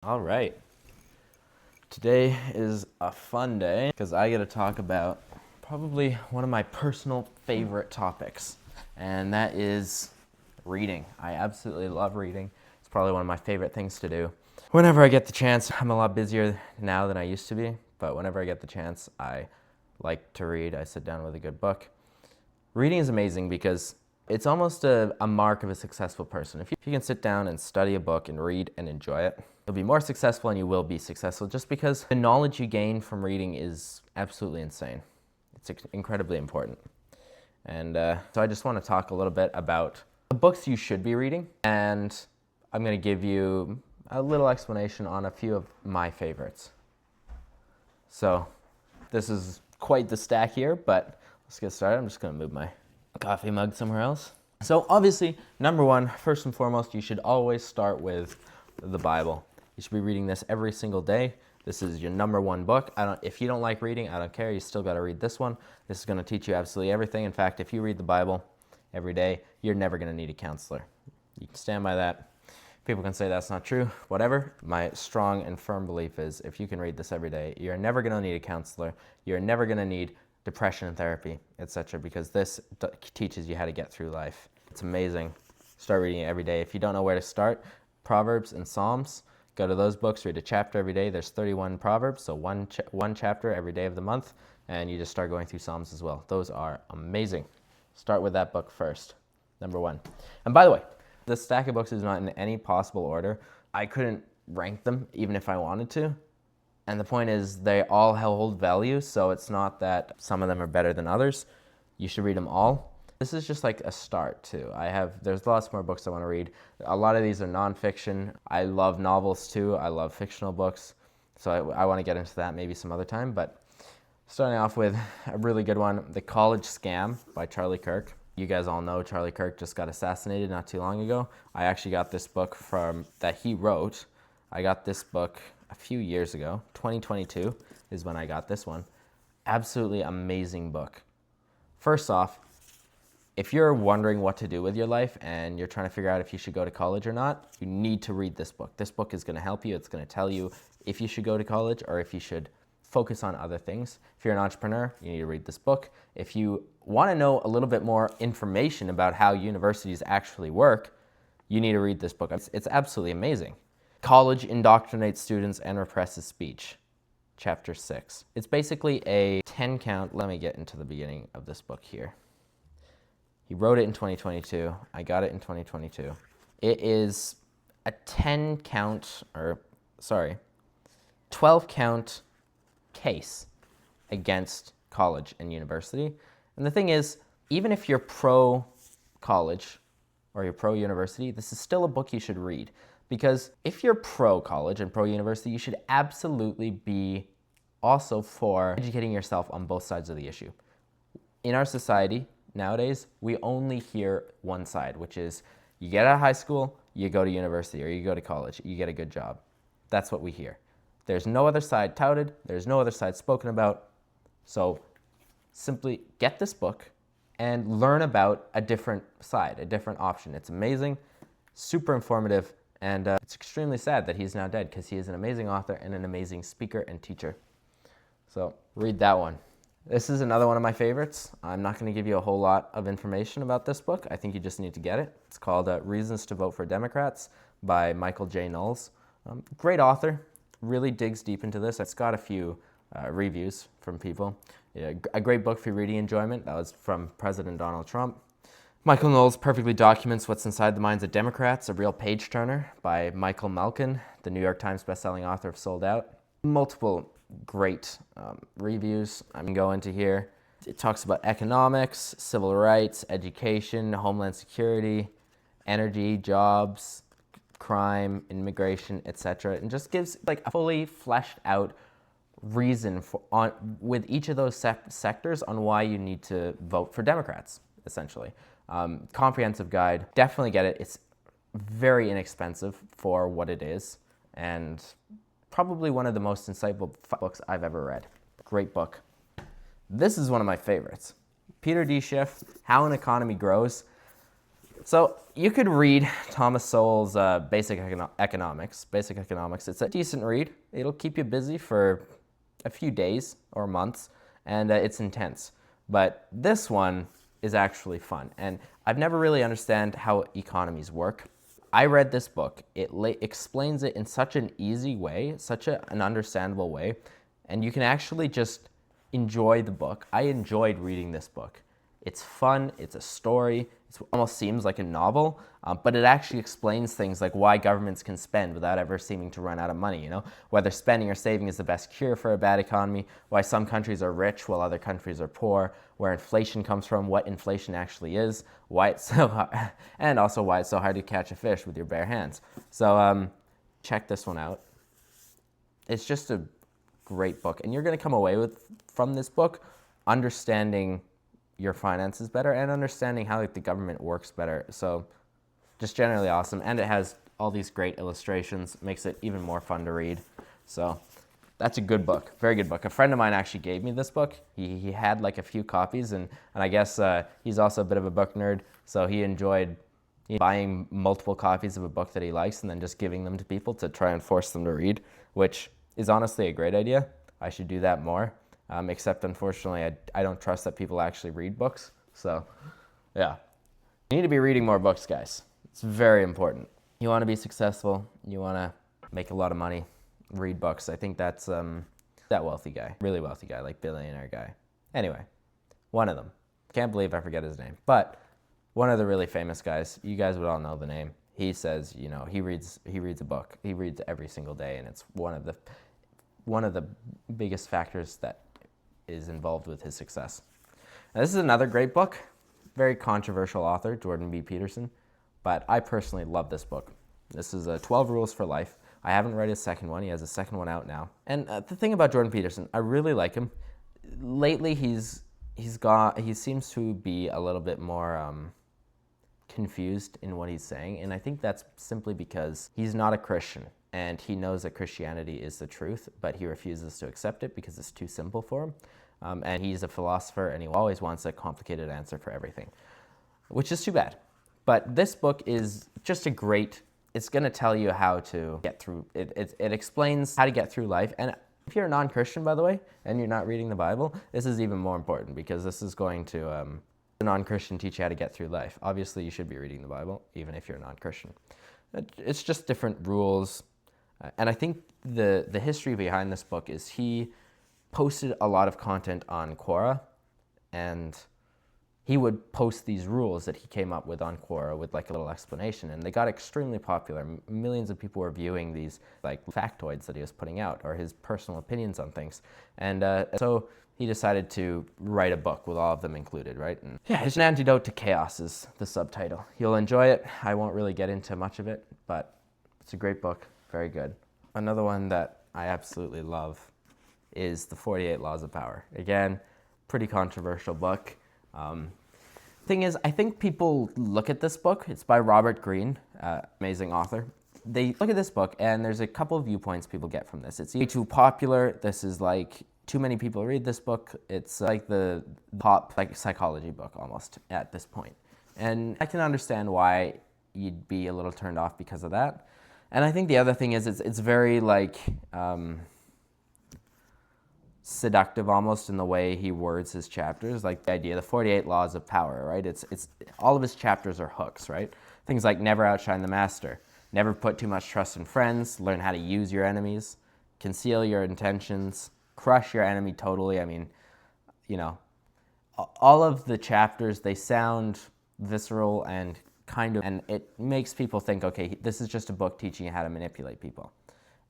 All right. Today is a fun day because I get to talk about probably one of my personal favorite topics, and that is reading. I absolutely love reading. It's probably one of my favorite things to do. Whenever I get the chance, I'm a lot busier now than I used to be, but whenever I get the chance, I like to read. I sit down with a good book. Reading is amazing because it's almost a mark of a successful person. If you can sit down and study a book and read and enjoy it, you'll be more successful and you will be successful just because the knowledge you gain from reading is absolutely insane. It's incredibly important. And so I just want to talk a little bit about the books you should be reading, and I'm going to give you a little explanation on a few of my favorites. So this is quite the stack here, but let's get started. I'm just going to move my coffee mug somewhere else. So obviously, number one, first and foremost, you should always start with the Bible. You should be reading this every single day. This is your number one book. If you don't like reading, I don't care. You still got to read this one. This is going to teach you absolutely everything. In fact, if you read the Bible every day, you're never going to need a counselor. You can stand by that. People can say that's not true, whatever. My strong and firm belief is if you can read this every day, you're never going to need a counselor. You're never going to need depression therapy, etc., because this teaches you how to get through life. It's amazing. Start reading it every day. If you don't know where to start, Proverbs and Psalms, go to those books, read a chapter every day. There's 31 Proverbs, so one chapter every day of the month, and you just start going through Psalms as well. Those are amazing. Start with that book first, number one. And by the way, the stack of books is not in any possible order. I couldn't rank them even if I wanted to. And the point is they all hold value, so it's not that some of them are better than others. You should read them all. This is just like a start too. There's lots more books I want to read. A lot of these are nonfiction. I love novels too. I love fictional books. So I want to get into that maybe some other time. But starting off with a really good one, The College Scam by Charlie Kirk. You guys all know Charlie Kirk just got assassinated not too long ago. I actually got this book that he wrote. I got this book a few years ago. 2022 is when I got this one. Absolutely amazing book. First off, if you're wondering what to do with your life and you're trying to figure out if you should go to college or not, you need to read this book. This book is going to help you. It's going to tell you if you should go to college or if you should focus on other things. If you're an entrepreneur, you need to read this book. If you want to know a little bit more information about how universities actually work, you need to read this book. It's absolutely amazing. College indoctrinates students and represses speech, chapter 6. It's basically a 10-count. Let me get into the beginning of this book here. He wrote it in 2022. I got it in 2022. It is a 12-count case against college and university. And the thing is, even if you're pro-college or you're pro-university, this is still a book you should read. Because if you're pro-college and pro-university, you should absolutely be also for educating yourself on both sides of the issue. In our society nowadays, we only hear one side, which is you get out of high school, you go to university, or you go to college, you get a good job. That's what we hear. There's no other side touted. There's no other side spoken about. So simply get this book and learn about a different side, a different option. It's amazing, super informative, and it's extremely sad that he's now dead because he is an amazing author and an amazing speaker and teacher. So read that one. This is another one of my favorites. I'm not going to give you a whole lot of information about this book. I think you just need to get it. It's called Reasons to Vote for Democrats by Michael J. Knowles. Great author. Really digs deep into this. It's got a few reviews from people. Yeah, a great book for reading enjoyment. That was from President Donald Trump. Michael Knowles perfectly documents what's inside the minds of Democrats, a real page-turner by Michael Malkin, the New York Times bestselling author of Sold Out. Multiple great reviews I'm going to go into here. It talks about economics, civil rights, education, homeland security, energy, jobs, crime, immigration, etc. And just gives like a fully fleshed out reason with each of those sectors on why you need to vote for Democrats, essentially. Comprehensive guide. Definitely get it. It's very inexpensive for what it is, and probably one of the most insightful books I've ever read. Great book. This is one of my favorites. Peter D. Schiff, How an Economy Grows. So you could read Thomas Sowell's Basic Economics. Basic Economics. It's a decent read. It'll keep you busy for a few days or months, and it's intense. But this one is actually fun, and I've never really understand how economies work. I read this book. It explains it in such an easy way, such an understandable way, and you can actually just enjoy the book. I enjoyed reading this book. It's fun, it's a story, it almost seems like a novel, but it actually explains things like why governments can spend without ever seeming to run out of money, whether spending or saving is the best cure for a bad economy, why some countries are rich while other countries are poor, where inflation comes from, what inflation actually is, why it's so hard, and also why it's so hard to catch a fish with your bare hands. So check this one out. It's just a great book, and you're going to come away from this book understanding your finances better and understanding how the government works better. So just generally awesome, and it has all these great illustrations, makes it even more fun to read. So that's a good book, very good book. A friend of mine actually gave me this book. He had like a few copies, and I guess he's also a bit of a book nerd, so he enjoyed buying multiple copies of a book that he likes and then just giving them to people to try and force them to read, which is honestly a great idea. I should do that more. Except unfortunately, I don't trust that people actually read books. So yeah, you need to be reading more books, guys. It's very important. You want to be successful, you want to make a lot of money, read books. I think that's that wealthy guy, really wealthy guy, like billionaire guy. Anyway, one of them. Can't believe I forget his name. But one of the really famous guys, you guys would all know the name. He says, he reads a book. He reads every single day, and it's one of the biggest factors that is involved with his success. Now, this is another great book, very controversial author, Jordan B. Peterson, but I personally love this book. This is 12 Rules for Life. I haven't read his second one. He has a second one out now. And the thing about Jordan Peterson, I really like him. Lately, he seems to be a little bit more confused in what he's saying, and I think that's simply because he's not a Christian. And he knows that Christianity is the truth, but he refuses to accept it because it's too simple for him. And he's a philosopher, and he always wants a complicated answer for everything, which is too bad. But this book is just it's going to tell you how to get through. It explains how to get through life. And if you're a non-Christian, by the way, and you're not reading the Bible, this is even more important because this is going to, a non-Christian, teach you how to get through life. Obviously, you should be reading the Bible, even if you're a non-Christian. It's just different rules. And I think the history behind this book is he posted a lot of content on Quora, and he would post these rules that he came up with on Quora with like a little explanation, and they got extremely popular. Millions of people were viewing these like factoids that he was putting out, or his personal opinions on things. And so he decided to write a book with all of them included, right? And yeah, it's an antidote to chaos is the subtitle. You'll enjoy it. I won't really get into much of it, but it's a great book. Very good. Another one that I absolutely love is The 48 Laws of Power. Again, pretty controversial book. Thing is, I think people look at this book. It's by Robert Greene, amazing author. They look at this book, and there's a couple of viewpoints people get from this. It's either too popular. This is like too many people read this book. It's like the pop psychology book almost at this point. And I can understand why you'd be a little turned off because of that. And I think the other thing is it's very seductive almost in the way he words his chapters, like the idea, the 48 laws of power, right? It's all of his chapters are hooks, right? Things like never outshine the master, never put too much trust in friends, learn how to use your enemies, conceal your intentions, crush your enemy totally. I mean, all of the chapters, they sound visceral and and it makes people think, okay, this is just a book teaching you how to manipulate people.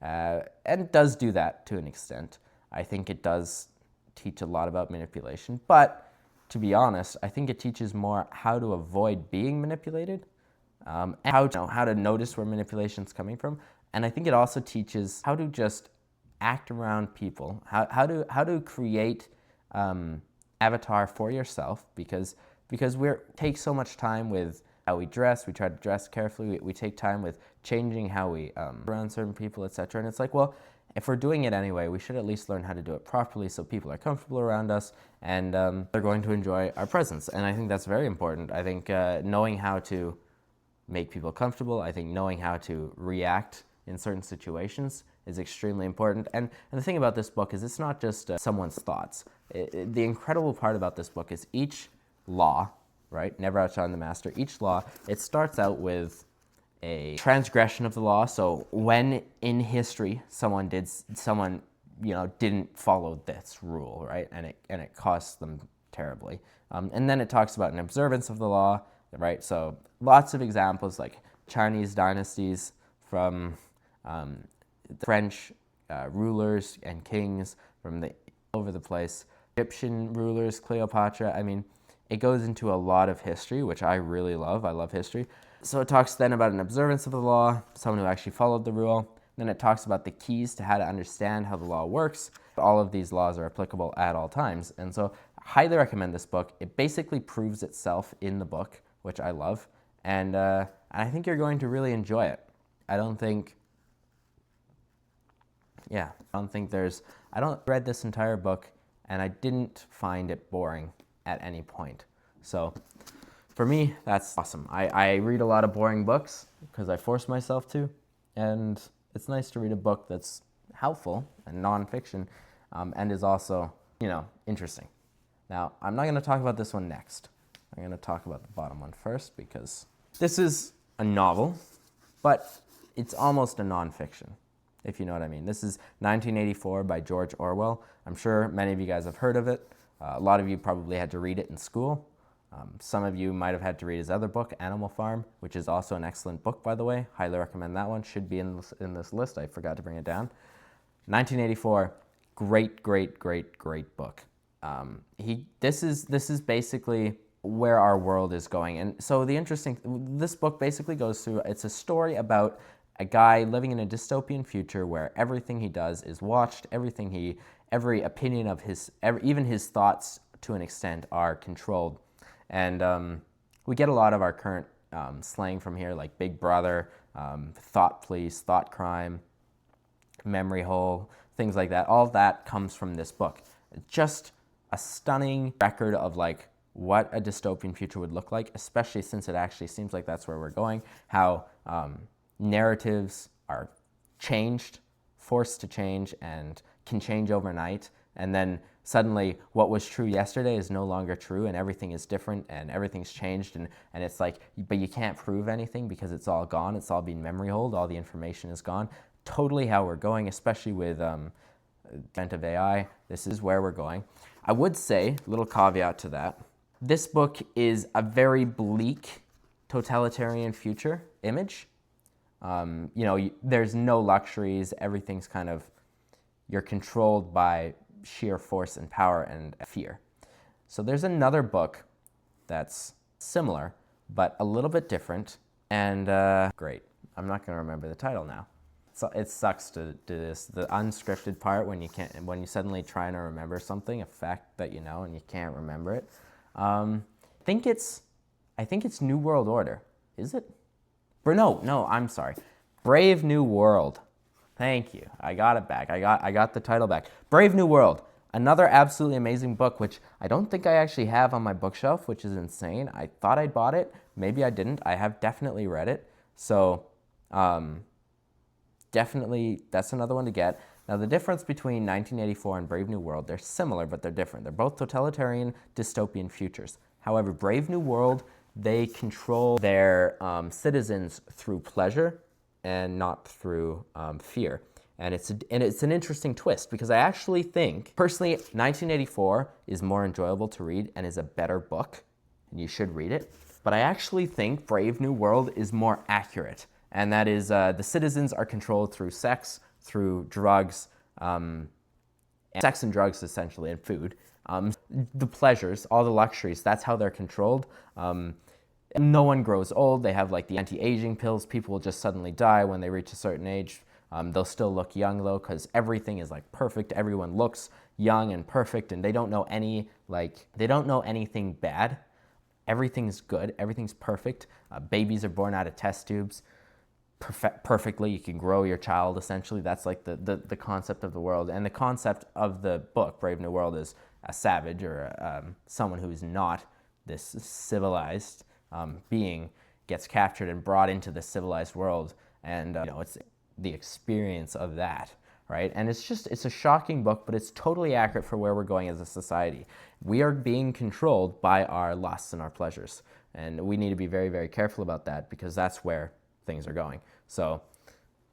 And it does do that to an extent. I think it does teach a lot about manipulation, but to be honest, I think it teaches more how to avoid being manipulated, and how to notice where manipulation is coming from. And I think it also teaches how to just act around people, how to create avatar for yourself, because we take so much time with how we dress. We try to dress carefully. We take time with changing how we around certain people, etc. And it's like, well, if we're doing it anyway, we should at least learn how to do it properly so people are comfortable around us and they're going to enjoy our presence. And I think that's very important. I think knowing how to make people comfortable. I think knowing how to react in certain situations is extremely important. And the thing about this book is it's not just someone's thoughts. The incredible part about this book is each law, right, never outshine the master, each law, it starts out with a transgression of the law. So when in history someone didn't follow this rule, right, and it cost them terribly. And then it talks about an observance of the law, right? So lots of examples like Chinese dynasties from the French rulers and kings from all over the place. Egyptian rulers, Cleopatra. I mean, it goes into a lot of history, which I really love. I love history. So it talks then about an observance of the law, someone who actually followed the rule. Then it talks about the keys to how to understand how the law works. All of these laws are applicable at all times. And so I highly recommend this book. It basically proves itself in the book, which I love. And I think you're going to really enjoy it. I read this entire book and I didn't find it boring at any point. So for me, that's awesome. I read a lot of boring books because I force myself to, and it's nice to read a book that's helpful and nonfiction and is also, interesting. Now, I'm not going to talk about this one next. I'm going to talk about the bottom one first because this is a novel, but it's almost a nonfiction, if you know what I mean. This is 1984 by George Orwell. I'm sure many of you guys have heard of it. A lot of you probably had to read it in school. Some of you might have had to read his other book, Animal Farm, which is also an excellent book, by the way. Highly recommend that one. Should be in this list. I forgot to bring it down. 1984, great book. This is basically where our world is going. And so this book basically goes through, it's a story about a guy living in a dystopian future where everything he does is watched, every opinion of even his thoughts to an extent are controlled. And we get a lot of our current slang from here, like Big Brother, thought police, thought crime, memory hole, things like that. All of that comes from this book. Just a stunning record of like what a dystopian future would look like, especially since it actually seems like that's where we're going, how narratives are changed, forced to change, and can change overnight. And then suddenly what was true yesterday is no longer true, and everything is different, and everything's changed, and it's like, but you can't prove anything because it's all gone. It's all been memory holed. All the information is gone. Totally how we're going, especially with advent of AI. This is where we're going. I would say, little caveat to that, this book is a very bleak totalitarian future image. There's no luxuries. Everything's kind of, you're controlled by sheer force and power and fear. So there's another book that's similar, but a little bit different, and great. I'm not going to remember the title now. So it sucks to do this. The unscripted part when you suddenly trying to remember something, a fact that you know, and you can't remember it. I think it's New World Order. Is it? No, I'm sorry. Brave New World. Thank you. I got it back. I got the title back. Brave New World. Another absolutely amazing book, which I don't think I actually have on my bookshelf, which is insane. I thought I bought it. Maybe I didn't. I have definitely read it. So definitely that's another one to get. Now, the difference between 1984 and Brave New World, they're similar, but they're different. They're both totalitarian, dystopian futures. However, Brave New World, they control their citizens through pleasure and not through fear. And it's an interesting twist because I actually think, personally, 1984 is more enjoyable to read and is a better book, and you should read it. But I actually think Brave New World is more accurate, and that is the citizens are controlled through sex, through drugs, sex and drugs essentially, and food. The pleasures, all the luxuries, that's how they're controlled. No one grows old. They have like the anti-aging pills. People will just suddenly die when they reach a certain age. They'll still look young though, because everything is like perfect. Everyone looks young and perfect, and they don't know anything bad. Everything's good. Everything's perfect. Babies are born out of test tubes perfectly. You can grow your child essentially. That's like the concept of the world. And the concept of the book, Brave New World, is a savage or someone who is not this civilized being gets captured and brought into the civilized world, and it's the experience of that, right? And it's a shocking book, but it's totally accurate for where we're going as a society. We are being controlled by our lusts and our pleasures, and we need to be very, very careful about that, because that's where things are going. So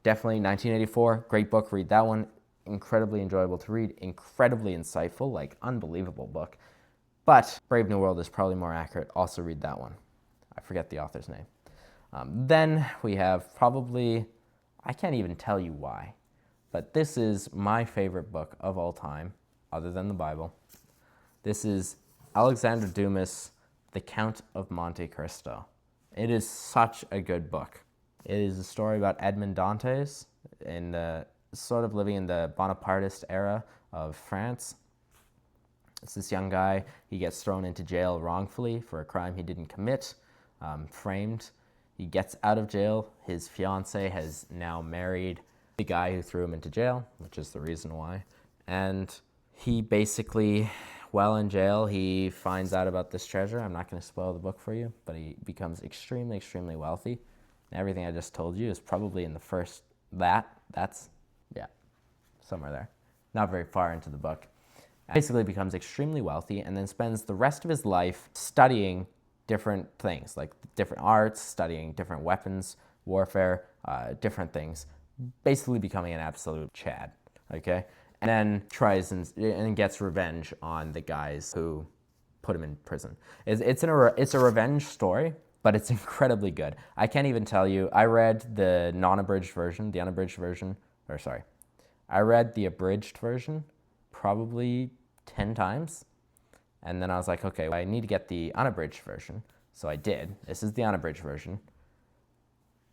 definitely 1984, great book, read that one. Incredibly enjoyable to read, incredibly insightful, like unbelievable book. But Brave New World is probably more accurate. Also read that one. I forget the author's name. Then we have probably, I can't even tell you why, but this is my favorite book of all time, other than the Bible. This is Alexandre Dumas, The Count of Monte Cristo. It is such a good book. It is a story about Edmond Dantes in the sort of living in the Bonapartist era of France. It's this young guy. He gets thrown into jail wrongfully for a crime he didn't commit, framed. He gets out of jail. His fiancée has now married the guy who threw him into jail, which is the reason why. And he basically, while in jail, he finds out about this treasure. I'm not going to spoil the book for you, but he becomes extremely, extremely wealthy. And everything I just told you is probably in the first, that's somewhere there. Not very far into the book. Basically becomes extremely wealthy and then spends the rest of his life studying different things, like different arts, studying different weapons, warfare, different things, basically becoming an absolute Chad, okay? And then tries and gets revenge on the guys who put him in prison. It's a revenge story, but it's incredibly good. I can't even tell you, I read the non-abridged version, the unabridged version, I read the abridged version probably 10 times. And then I was like, okay, well, I need to get the unabridged version. So I did. This is the unabridged version.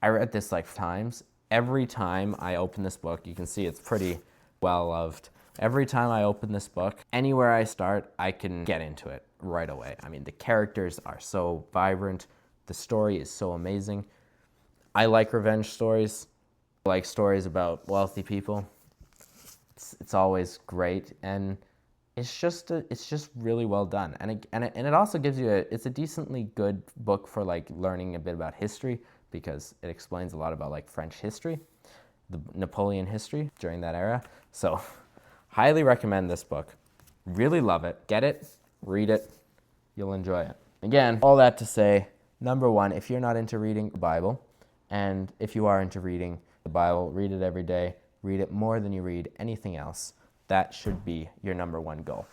I read this like times. Every time I open this book, you can see it's pretty well loved. Every time I open this book, anywhere I start, I can get into it right away. I mean, the characters are so vibrant. The story is so amazing. I like revenge stories. I like stories about wealthy people. It's always great, and it's just really well done, and it also gives you it's a decently good book for like learning a bit about history, because it explains a lot about like French history, the Napoleon history during that era. So highly recommend this book. Really love it. Get it, read it, you'll enjoy it. Again, all that to say, number one, if you're not into reading the Bible, and if you are into reading the Bible, read it every day. Read it more than you read anything else. That should be your number one goal.